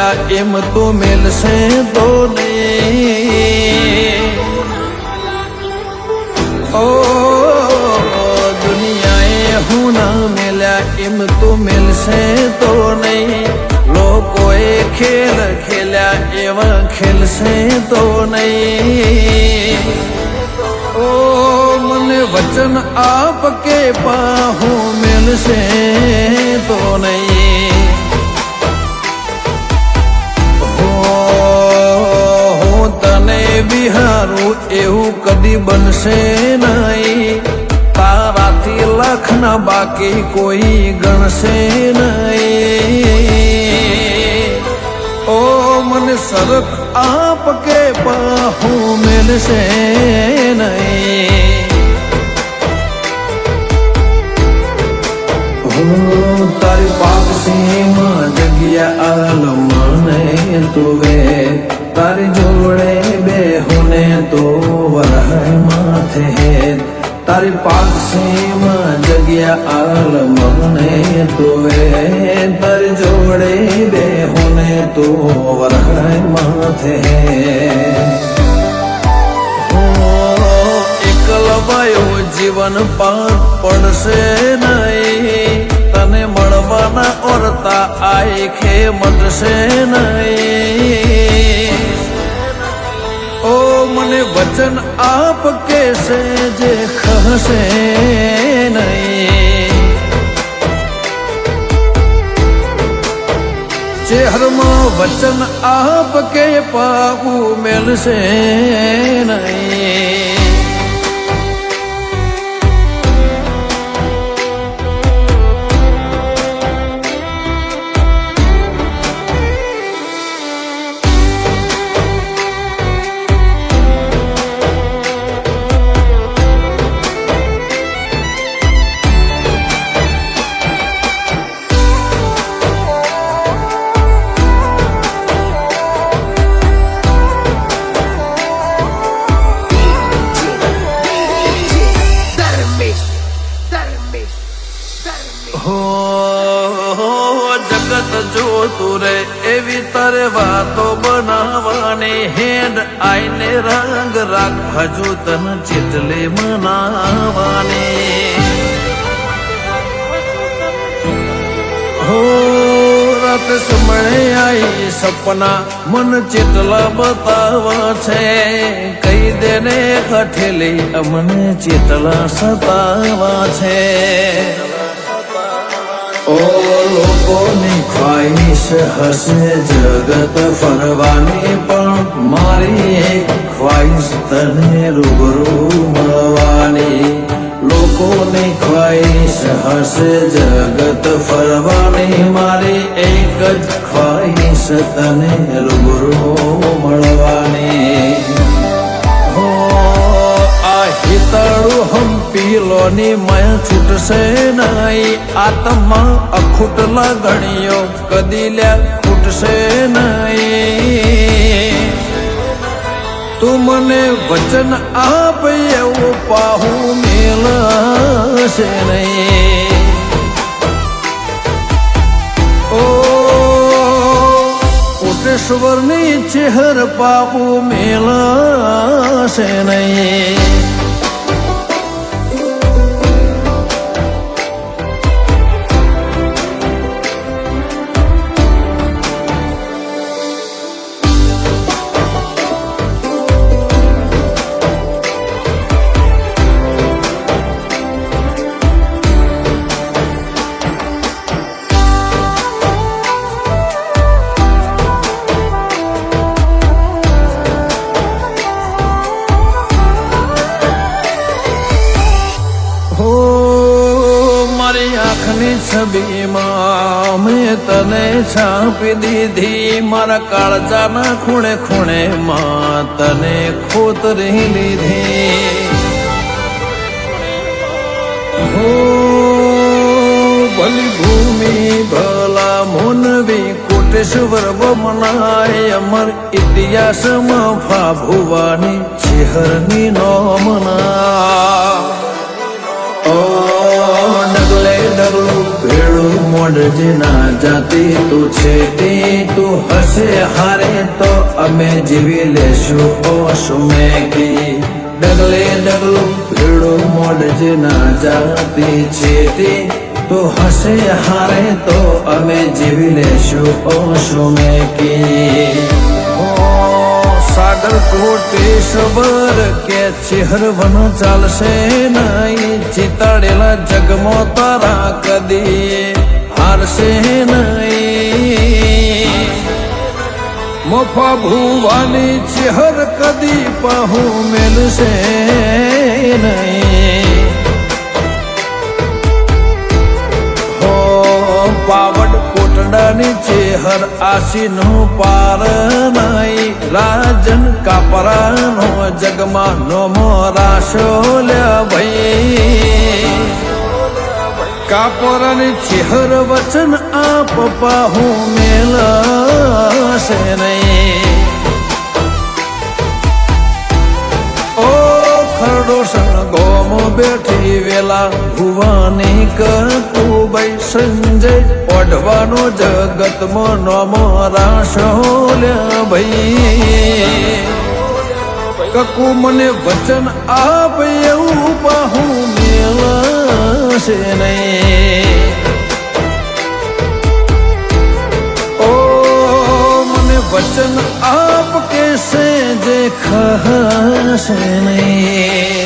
મેલ્યા એમ તો મેલશે તો નહીં. ઓ દુનિયાએ હું ના મેલ્યા એમ તો મેલશે તો નહીં. લોકોએ ખેલ ખેલ્યા એવા ખેલશે તો નહીં. ઓ મને વચન આપ કે પાહું મેલશે તો નહીં. હું તને બિહારું એવું કદી બનશે નહીં. તારાથી લાખના બાકી કોઈ ગણશે નહીં. ઓ મને સરક આપ કે પાહું મેલશે નહીં. તારી પાકસીમાં જગ્યા આલમને તુવે. તારી જોડે બેહુને તો વરાય માથે. તારી પાકસીમાં જગ્યા આલમને તુવે. તારી જોડે બેહુને તો વરાય માથે. એકલવાયો જીવન પાર પડશે નહીં. તને મળવાના ઓરતા આંખે મટશે નહીં. ઓ મને વચન આપ કેશે જે ખસે નહીં. ચહેરમાં વચન આપ કે પાવું મેલશે નહીં. જગત જોતું રે એવી તારે વાતો બનાવવાની. હેડ આઈને રંગ રાગ હજુ તન ચિતલે મનાવાની. હો રાત સમયે આઈ સપના મન ચેટલા બતાવા છે. કહી દેને હઠેલી અમને ચેટલા સતાવા છે. ઓ લોકોની ખ્વાહિશ હશે જગત ફરવાની. પણ મારી એક ખ્વાહિશ તને રૂબરૂ મળવાની. લોકોની ખ્વાહિશ હશે જગત ફરવાની. મારી એક જ ખ્વાહિશ તને રૂબરૂ મળવાની. હિતાળું હંપીલોની મય છૂટશે નહીં. આત્મા અખૂટ લાગણીઓ કદી લ્યા ખૂટશે નહીં. તું મને વચન આપ એવું પાહું મેલશે નહીં. ઓ કોટેશ્વરની ચહેર પાહું મેલશે નહીં. આંખની છબીમાં મેં તને છાપી દીધી. મારા કાળજાના ખૂણે ખૂણે માં તને ખોતરી લીધી. હો ભલી ભૂમિ ભલા મોનવી કોટેશ્વર બમનાય. અમર ઇતિહાસમાં ફાભુવાની ચહેરની નોમના. ઓ ડગલે ડગલું ભેળું મોડજીના જાતિ તું છે તે તું હશે હારે તો અમે જીવી લેશું ઓશું મેકી ડગલે ડગલું ભીડું મોડજીના જાતિ છે તે તું હશે હારે તો અમે જીવી લેશું ઓશું મેકી સાગર કોટેશ્વર કે ચેહરવન ચાલશે નહીં ચિતાડેલા જગમાં તારા કદી હારશે નહીં મોફા ભુવાની ચેહર કદી પાહુ મેલશે નહીં પાવડ કોટડાની ચેહર આશીનું પાર નહીં રાજન કાપરાનો જગમાં નો મોરાશો લે ભાઈ કાપરાની ચેહર વચન આપ પાહુ મેલશે નહીં ખરડો ગોમ બેઠી વેલા ભુવાની કતુબાઈ સંજય ઓઢવાનો જગતમાં નોમો રાશો લે ભાઈ કકુ મને વચન આપ એવું બાહુ મેળશે નહીં વચન આપ કેસે જે ખહશે નહીં